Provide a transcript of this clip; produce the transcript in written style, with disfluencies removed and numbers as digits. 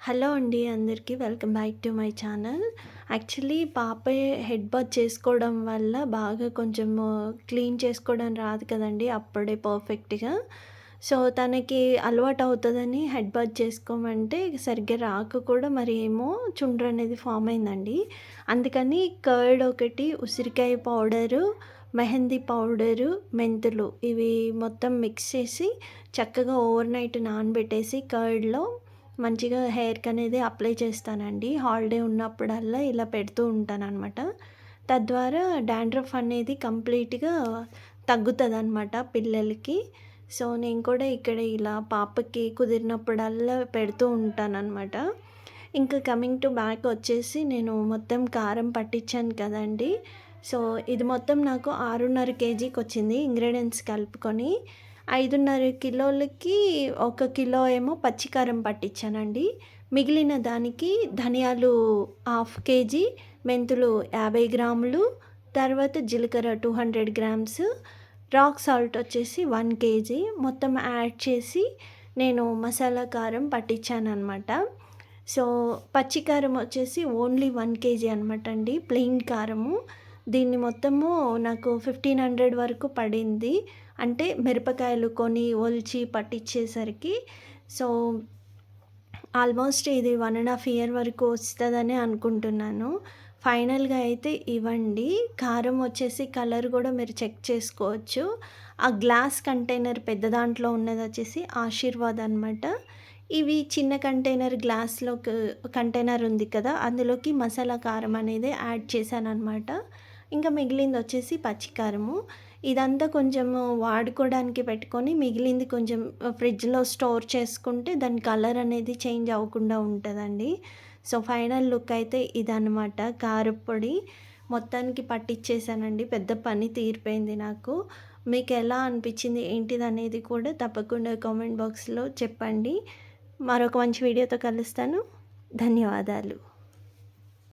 Hello అండి అందరికీ welcome back to my channel. Actually పాప హెడ్ బాత్ చేసుకోవడం వల్ల బాగా కొంచెము క్లీన్ చేసుకోవడం రాదు కదండీ అప్పుడే పర్ఫెక్ట్‌గా. సో, తనకి అలవాటు అవుతదని హెడ్ బాత్ చేసుకోమంటే సరిగ్గా రాక కూడా మరి ఏమో చుండ్రు అనేది ఫామ్ అయిందండి. అందుకని కర్డ్ ఒకటి, ఉసిరికాయ పౌడరు, మెహందీ పౌడరు, మెంతులు ఇవి మొత్తం మిక్స్ చేసి చక్కగా ఓవర్ నైట్ నానబెట్టేసి కర్డ్‌లో మంచిగా హెయిర్‌కనేది అప్లై చేస్తానండి. హాలిడే ఉన్నప్పుడల్లా ఇలా పెడుతూ ఉంటాననమాట. తద్వారా డాండ్రఫ్ అనేది కంప్లీట్‌గా తగ్గుతదనమాట పిల్లలకి. సో, నేను కూడా ఇక్కడ ఇలా పాపకి కుదిరినప్పుడల్లా పెడుతూ ఉంటాననమాట. ఇంకా కమింగ్ టు బ్యాక్ వచ్చేసి నేను మొత్తం కారం పట్టించాను కదండీ! సో, ఇది మొత్తం నాకు 6.5 కేజీకొచ్చింది ఇంగ్రీడియెంట్స్ కలుపుకొని. 5.5 కిలోలకి 1 కిలో ఏమో పచ్చికారం పట్టించానండి. మిగిలిన దానికి ధనియాలు హాఫ్ కేజీ, మెంతులు 50 గ్రాములు, తర్వాత జీలకర్ర 200 గ్రామ్స్, రాక్ సాల్ట్ వచ్చేసి 1 కేజీ మొత్తం యాడ్ చేసి నేను మసాలా కారం పట్టించాననమాట. సో, పచ్చి కారం వచ్చేసి ఓన్లీ 1 కేజీ అనమాట అండి. ప్లెయిన్ కారము. దీన్ని మొత్తము నాకు 1500 వరకు పడింది. అంటే మిరపకాయలు కొని ఒలిచి పట్టించేసరికి. సో, ఆల్మోస్ట్ ఇది 1.5 ఇయర్ వరకు వస్తదనే అనుకుంటున్నాను. ఫైనల్‌గా అయితే ఇవండి. కారం వచ్చేసి కలర్ గూడా మీరు చెక్ చేసుకోవచ్చు. ఆ గ్లాస్ కంటైనర్ పెద్ద దాంట్లో ఉన్నదొచ్చేసి ఆశీర్వాద్ అనమాట. ఇవి చిన్న కంటైనర్ కంటైనర్ ఉంది కదా! అందులోకి మసాలా కారం అనేది యాడ్ చేశాననమాట. ఇంకా మిగిలిందొచ్చేసి పచ్చికారము. ఇదంతా కొంచెము వాడుకోవడానికి పెట్టుకొని మిగిలింది కొంచెం ఫ్రిడ్జ్‌లో స్టోర్ చేసుకుంటే దాని కలర్ అనేది చేంజ్ అవ్వకుండా ఉంటదండి. సో, ఫైనల్ లుక్ అయితే ఇదనమాట. కారప్పొడి మొత్తానికి పట్టిచ్చేసానండి. పెద్ద పని తీరిపోయింది నాకు. మీకెలా అనిపిచ్చింది ఏంటిదనేది కూడా తప్పకుండా కామెంట్ బాక్స్‌లో చెప్పండి. మరొక మంచి వీడియోతో కలుస్తాను. ధన్యవాదాలు.